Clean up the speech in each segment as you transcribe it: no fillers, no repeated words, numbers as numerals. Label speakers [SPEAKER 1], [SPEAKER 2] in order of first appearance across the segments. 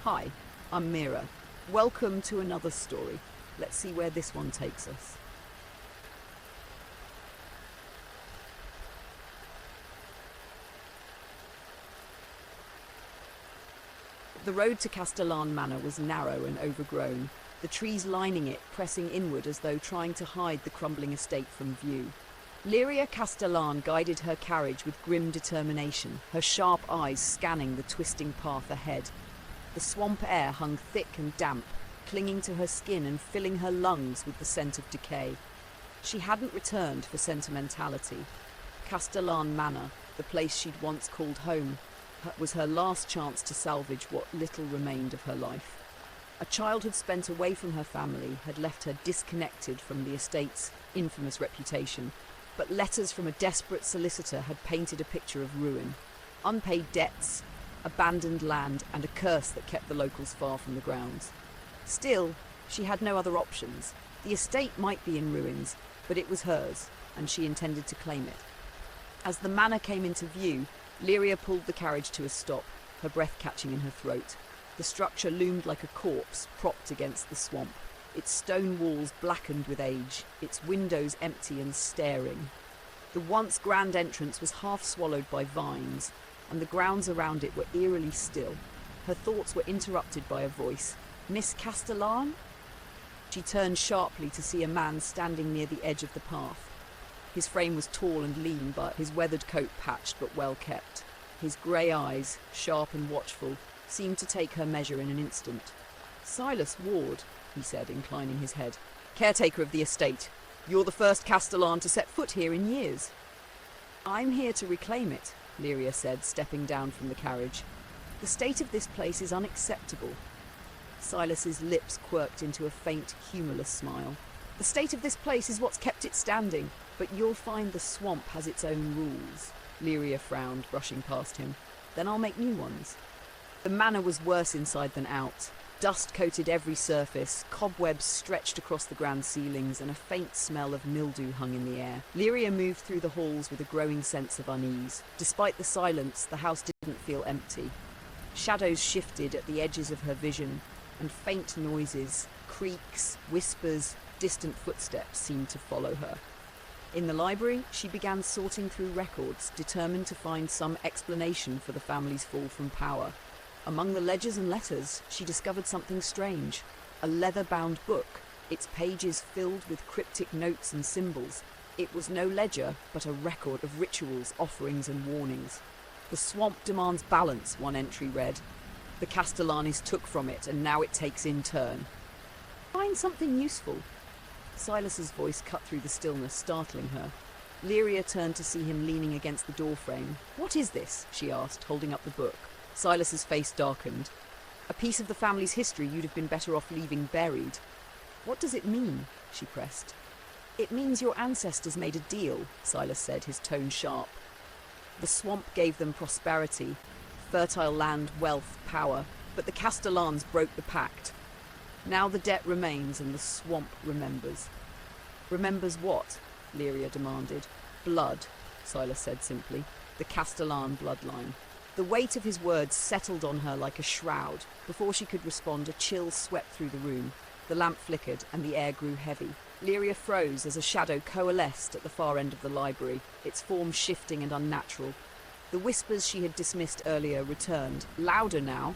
[SPEAKER 1] Hi, I'm Mira. Welcome to another story. Let's see where this one takes us. The road to Castellan Manor was narrow and overgrown, the trees lining it pressing inward as though trying to hide the crumbling estate from view. Lyria Castellan guided her carriage with grim determination, her sharp eyes scanning the twisting path ahead. The swamp air hung thick and damp, clinging to her skin and filling her lungs with the scent of decay. She hadn't returned for sentimentality. Castellan Manor, the place she'd once called home, was her last chance to salvage what little remained of her life. A childhood spent away from her family had left her disconnected from the estate's infamous reputation, but letters from a desperate solicitor had painted a picture of ruin. Unpaid debts, abandoned land, and a curse that kept the locals far from the grounds. Still, she had no other options. The estate might be in ruins, but it was hers, and she intended to claim it. As the manor came into view, Lyria pulled the carriage to a stop, her breath catching in her throat. The structure loomed like a corpse propped against the swamp, its stone walls blackened with age, its windows empty and staring. The once grand entrance was half swallowed by vines, and the grounds around it were eerily still. Her thoughts were interrupted by a voice. "Miss Castellan?" She turned sharply to see a man standing near the edge of the path. His frame was tall and lean, but his weathered coat patched but well kept. His grey eyes, sharp and watchful, seemed to take her measure in an instant. "Silas Ward," he said, inclining his head. "Caretaker of the estate. You're the first Castellan to set foot here in years." "I'm here to reclaim it," Lyria said, stepping down from the carriage. "The state of this place is unacceptable." Silas's lips quirked into a faint, humourless smile. "The state of this place is what's kept it standing, but you'll find the swamp has its own rules." Lyria frowned, brushing past him. "Then I'll make new ones." The manor was worse inside than out. Dust coated every surface, cobwebs stretched across the grand ceilings, and a faint smell of mildew hung in the air. Lyria moved through the halls with a growing sense of unease. Despite the silence, the house didn't feel empty. Shadows shifted at the edges of her vision, and faint noises, creaks, whispers, distant footsteps seemed to follow her. In the library, she began sorting through records, determined to find some explanation for the family's fall from power. Among the ledgers and letters, she discovered something strange. A leather-bound book, its pages filled with cryptic notes and symbols. It was no ledger, but a record of rituals, offerings and warnings. "The swamp demands balance," one entry read. "The Castellanis took from it, and now it takes in turn." "Find something useful." Silas's voice cut through the stillness, startling her. Lyria turned to see him leaning against the doorframe. "What is this?" she asked, holding up the book. Silas's face darkened. "A piece of the family's history you'd have been better off leaving buried." "What does it mean?" she pressed. "It means your ancestors made a deal," Silas said, his tone sharp. "The swamp gave them prosperity, fertile land, wealth, power, but the Castellans broke the pact. Now the debt remains and the swamp remembers." "Remembers what?" Lyria demanded. "Blood," Silas said simply. "The Castellan bloodline." The weight of his words settled on her like a shroud. Before she could respond, a chill swept through the room. The lamp flickered and the air grew heavy. Lyria froze as a shadow coalesced at the far end of the library, its form shifting and unnatural. The whispers she had dismissed earlier returned, louder now,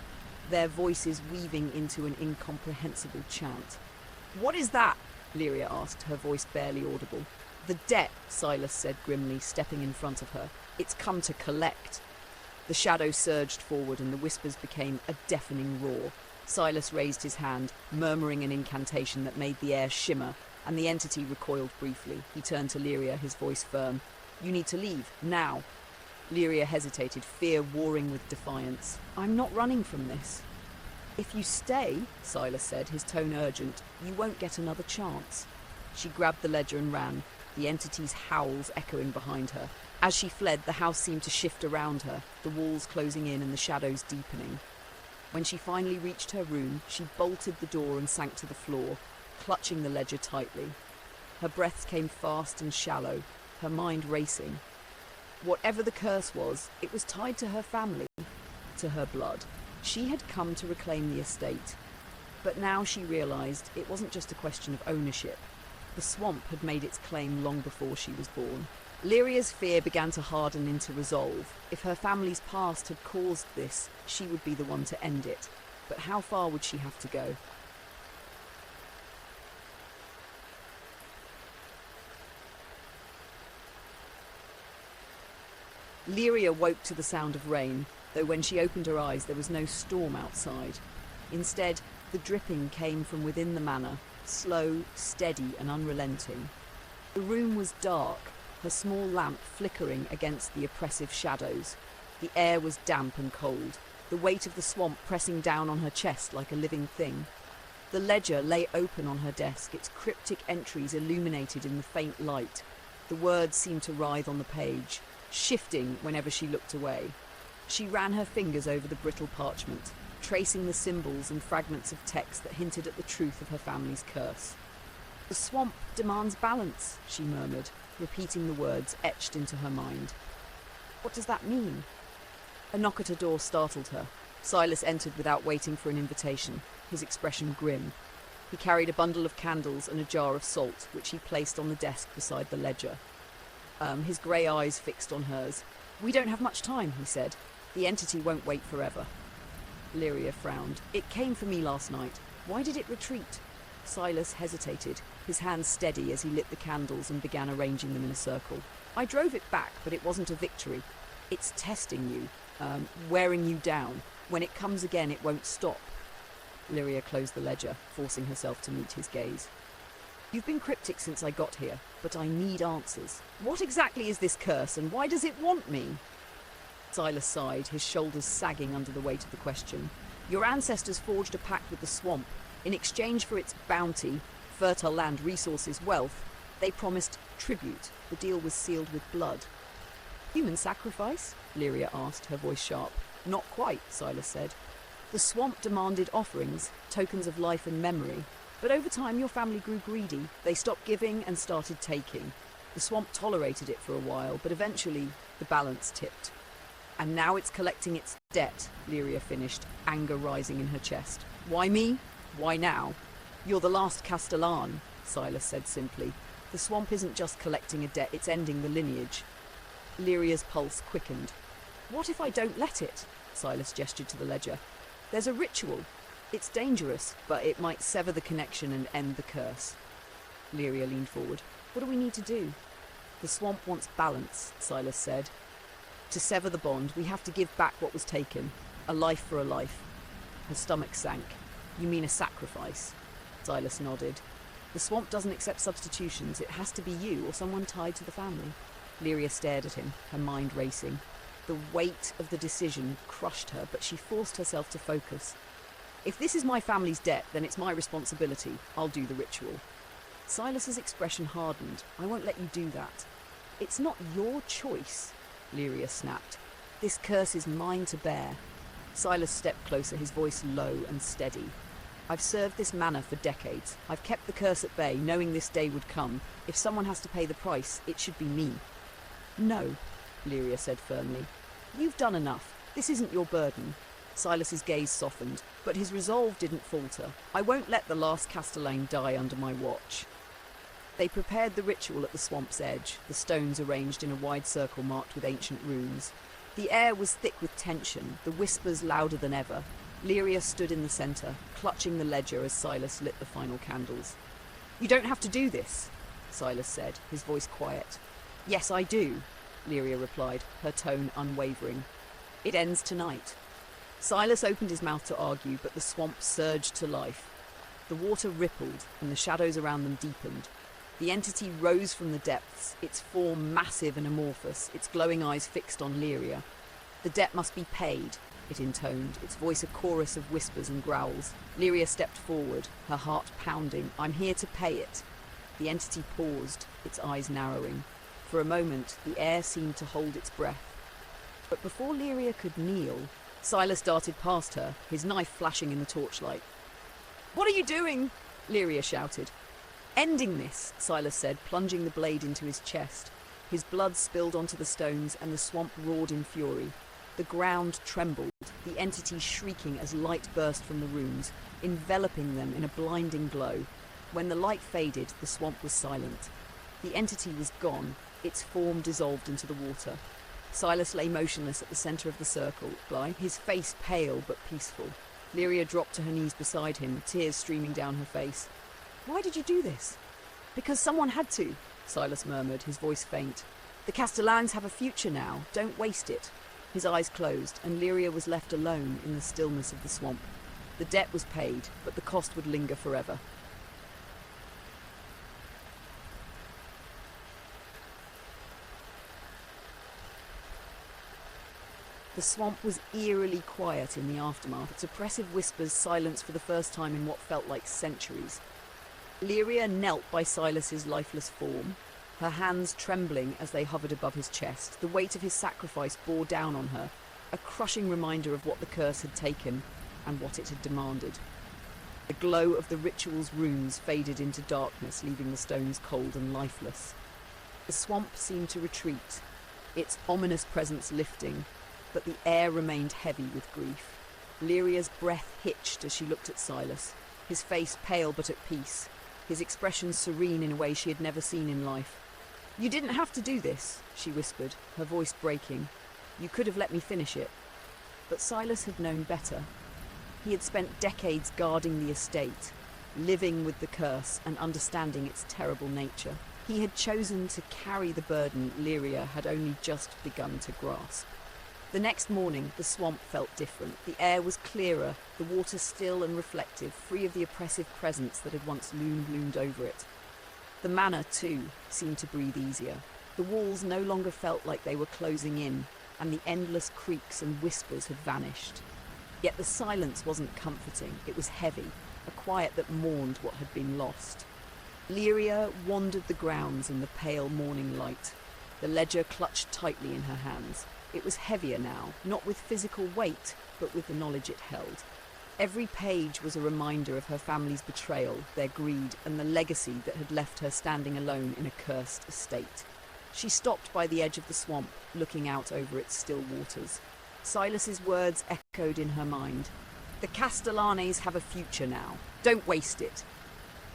[SPEAKER 1] their voices weaving into an incomprehensible chant. "What is that?" Lyria asked, her voice barely audible. "The debt," Silas said grimly, stepping in front of her. "It's come to collect." The shadow surged forward and the whispers became a deafening roar. Silas raised his hand, murmuring an incantation that made the air shimmer, and the entity recoiled briefly. He turned to Lyria, his voice firm. "You need to leave, now." Lyria hesitated, fear warring with defiance. "I'm not running from this." "If you stay," Silas said, his tone urgent, "you won't get another chance." She grabbed the ledger and ran, the entity's howls echoing behind her. As she fled, the house seemed to shift around her, the walls closing in and the shadows deepening. When she finally reached her room, she bolted the door and sank to the floor, clutching the ledger tightly. Her breaths came fast and shallow, her mind racing. Whatever the curse was, it was tied to her family, to her blood. She had come to reclaim the estate. But now she realized it wasn't just a question of ownership. The swamp had made its claim long before she was born. Lyria's fear began to harden into resolve. If her family's past had caused this, she would be the one to end it. But how far would she have to go? Lyria woke to the sound of rain, though when she opened her eyes there was no storm outside. Instead, the dripping came from within the manor, slow, steady and unrelenting. The room was dark, her small lamp flickering against the oppressive shadows. The air was damp and cold, the weight of the swamp pressing down on her chest like a living thing. The ledger lay open on her desk, its cryptic entries illuminated in the faint light. The words seemed to writhe on the page, shifting whenever she looked away. She ran her fingers over the brittle parchment, tracing the symbols and fragments of text that hinted at the truth of her family's curse. "The swamp demands balance," she murmured, repeating the words etched into her mind. "What does that mean?" A knock at her door startled her. Silas entered without waiting for an invitation, his expression grim. He carried a bundle of candles and a jar of salt, which he placed on the desk beside the ledger. His grey eyes fixed on hers. "We don't have much time," he said. "The entity won't wait forever." Lyria frowned. "It came for me last night. Why did it retreat?" Silas hesitated, his hands steady as he lit the candles and began arranging them in a circle. "I drove it back, but it wasn't a victory. It's testing you, wearing you down. When it comes again, it won't stop." Lyria closed the ledger, forcing herself to meet his gaze. "You've been cryptic since I got here, but I need answers. What exactly is this curse, and why does it want me?" Silas sighed, his shoulders sagging under the weight of the question. "Your ancestors forged a pact with the swamp. In exchange for its bounty, fertile land, resources, wealth, they promised tribute. The deal was sealed with blood." "Human sacrifice?" Lyria asked, her voice sharp. "Not quite," Silas said. "The swamp demanded offerings, tokens of life and memory. But over time your family grew greedy. They stopped giving and started taking. The swamp tolerated it for a while, but eventually the balance tipped. And now it's collecting its debt," Lyria finished, anger rising in her chest. "Why me? Why now?" "You're the last Castellan," Silas said simply. "The swamp isn't just collecting a debt, it's ending the lineage." Lyria's pulse quickened. "What if I don't let it?" Silas gestured to the ledger. "There's a ritual. It's dangerous, but it might sever the connection and end the curse." Lyria leaned forward. "What do we need to do?" "The swamp wants balance," Silas said. "To sever the bond, we have to give back what was taken. A life for a life." Her stomach sank. "You mean a sacrifice?" Silas nodded. "The swamp doesn't accept substitutions. It has to be you or someone tied to the family." Lyria stared at him, her mind racing. The weight of the decision crushed her, but she forced herself to focus. "If this is my family's debt, then it's my responsibility. I'll do the ritual." Silas's expression hardened. "I won't let you do that." "It's not your choice," Lyria snapped. "This curse is mine to bear." Silas stepped closer, his voice low and steady. "I've served this manor for decades. I've kept the curse at bay, knowing this day would come. If someone has to pay the price, it should be me." "No," Lyria said firmly. "You've done enough. This isn't your burden." Silas's gaze softened, but his resolve didn't falter. "I won't let the last Castellane die under my watch." They prepared the ritual at the swamp's edge, the stones arranged in a wide circle marked with ancient runes. The air was thick with tension, the whispers louder than ever. Lyria stood in the centre, clutching the ledger as Silas lit the final candles. "You don't have to do this," Silas said, his voice quiet. "Yes, I do," Lyria replied, her tone unwavering. "It ends tonight." Silas opened his mouth to argue, but the swamp surged to life. The water rippled, and the shadows around them deepened. The entity rose from the depths, its form massive and amorphous, its glowing eyes fixed on Lyria. "The debt must be paid," it intoned, its voice a chorus of whispers and growls. Lyria stepped forward, her heart pounding. "I'm here to pay it." The entity paused, its eyes narrowing. For a moment, the air seemed to hold its breath. But before Lyria could kneel, Silas darted past her, his knife flashing in the torchlight. "What are you doing?" Lyria shouted. "Ending this," Silas said, plunging the blade into his chest. His blood spilled onto the stones, and the swamp roared in fury. The ground trembled, the entity shrieking as light burst from the runes, enveloping them in a blinding glow. When the light faded, the swamp was silent. The entity was gone, its form dissolved into the water. Silas lay motionless at the centre of the circle, his face pale but peaceful. Lyria dropped to her knees beside him, tears streaming down her face. "Why did you do this?" "Because someone had to," Silas murmured, his voice faint. "The Castellans have a future now. Don't waste it." His eyes closed, and Lyria was left alone in the stillness of the swamp. The debt was paid, but the cost would linger forever. The swamp was eerily quiet in the aftermath, its oppressive whispers silenced for the first time in what felt like centuries. Lyria knelt by Silas's lifeless form, her hands trembling as they hovered above his chest. The weight of his sacrifice bore down on her, a crushing reminder of what the curse had taken and what it had demanded. The glow of the ritual's runes faded into darkness, leaving the stones cold and lifeless. The swamp seemed to retreat, its ominous presence lifting, but the air remained heavy with grief. Lyria's breath hitched as she looked at Silas, his face pale but at peace, his expression serene in a way she had never seen in life. "You didn't have to do this," she whispered, her voice breaking. "You could have let me finish it." But Silas had known better. He had spent decades guarding the estate, living with the curse and understanding its terrible nature. He had chosen to carry the burden Lyria had only just begun to grasp. The next morning, the swamp felt different. The air was clearer, the water still and reflective, free of the oppressive presence that had once loomed over it. The manor, too, seemed to breathe easier. The walls no longer felt like they were closing in, and the endless creaks and whispers had vanished. Yet the silence wasn't comforting, it was heavy, a quiet that mourned what had been lost. Lyria wandered the grounds in the pale morning light, the ledger clutched tightly in her hands. It was heavier now, not with physical weight, but with the knowledge it held. Every page was a reminder of her family's betrayal, their greed, and the legacy that had left her standing alone in a cursed estate. She stopped by the edge of the swamp, looking out over its still waters. Silas's words echoed in her mind. "The Castellanes have a future now. Don't waste it."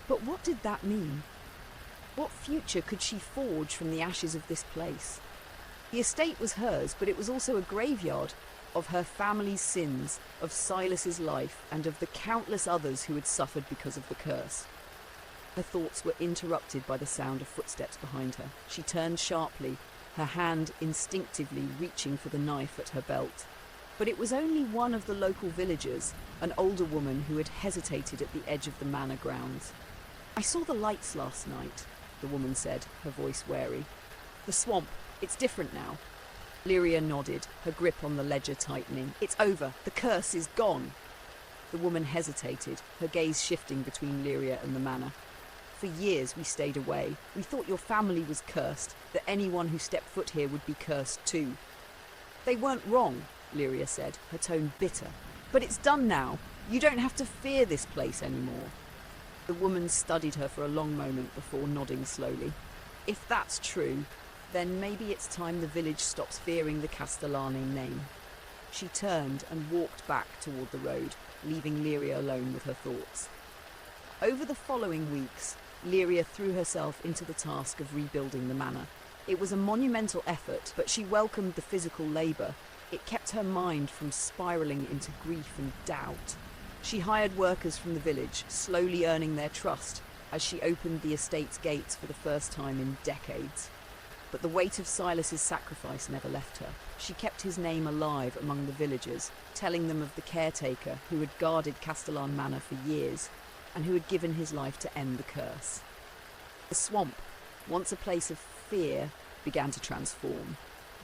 [SPEAKER 1] But what did that mean? What future could she forge from the ashes of this place? The estate was hers, but it was also a graveyard of her family's sins, of Silas's life, and of the countless others who had suffered because of the curse. Her thoughts were interrupted by the sound of footsteps behind her. She turned sharply, her hand instinctively reaching for the knife at her belt. But it was only one of the local villagers, an older woman who had hesitated at the edge of the manor grounds. "I saw the lights last night," the woman said, her voice wary. "The swamp, it's different now." Lyria nodded, her grip on the ledger tightening. "It's over. The curse is gone." The woman hesitated, her gaze shifting between Lyria and the manor. "For years we stayed away. We thought your family was cursed, that anyone who stepped foot here would be cursed too." "They weren't wrong," Lyria said, her tone bitter. "But it's done now. You don't have to fear this place anymore." The woman studied her for a long moment before nodding slowly. "If that's true, then maybe it's time the village stops fearing the Castellane name." She turned and walked back toward the road, leaving Lyria alone with her thoughts. Over the following weeks, Lyria threw herself into the task of rebuilding the manor. It was a monumental effort, but she welcomed the physical labour. It kept her mind from spiralling into grief and doubt. She hired workers from the village, slowly earning their trust as she opened the estate's gates for the first time in decades. But the weight of Silas's sacrifice never left her. She kept his name alive among the villagers, telling them of the caretaker who had guarded Castellan Manor for years and who had given his life to end the curse. The swamp, once a place of fear, began to transform.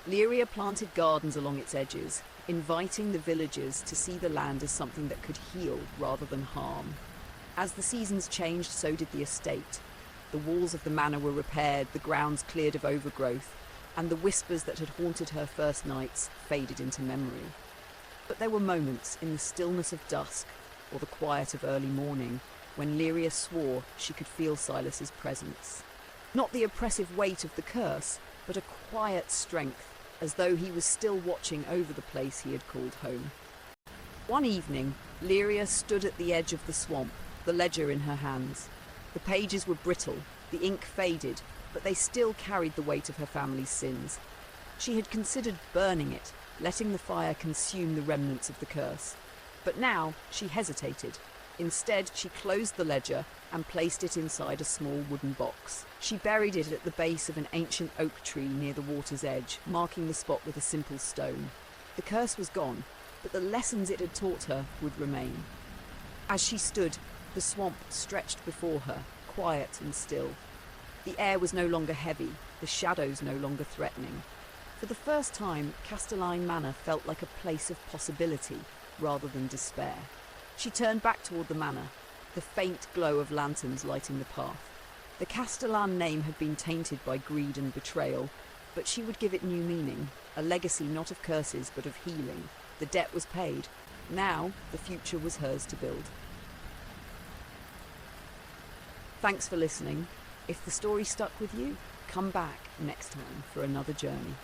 [SPEAKER 1] Lyria planted gardens along its edges, inviting the villagers to see the land as something that could heal rather than harm. As the seasons changed, so did the estate. The walls of the manor were repaired, the grounds cleared of overgrowth, and the whispers that had haunted her first nights faded into memory. But there were moments in the stillness of dusk or the quiet of early morning when Lyria swore she could feel Silas's presence. Not the oppressive weight of the curse, but a quiet strength, as though he was still watching over the place he had called home. One evening, Lyria stood at the edge of the swamp, the ledger in her hands. The pages were brittle, the ink faded, but they still carried the weight of her family's sins. She had considered burning it, letting the fire consume the remnants of the curse. But now she hesitated. Instead, she closed the ledger and placed it inside a small wooden box. She buried it at the base of an ancient oak tree near the water's edge, marking the spot with a simple stone. The curse was gone, but the lessons it had taught her would remain. As she stood, the swamp stretched before her, quiet and still. The air was no longer heavy, the shadows no longer threatening. For the first time, Castelline Manor felt like a place of possibility rather than despair. She turned back toward the manor, the faint glow of lanterns lighting the path. The Castellan name had been tainted by greed and betrayal, but she would give it new meaning, a legacy not of curses but of healing. The debt was paid. Now, the future was hers to build. Thanks for listening. If the story stuck with you, come back next time for another journey.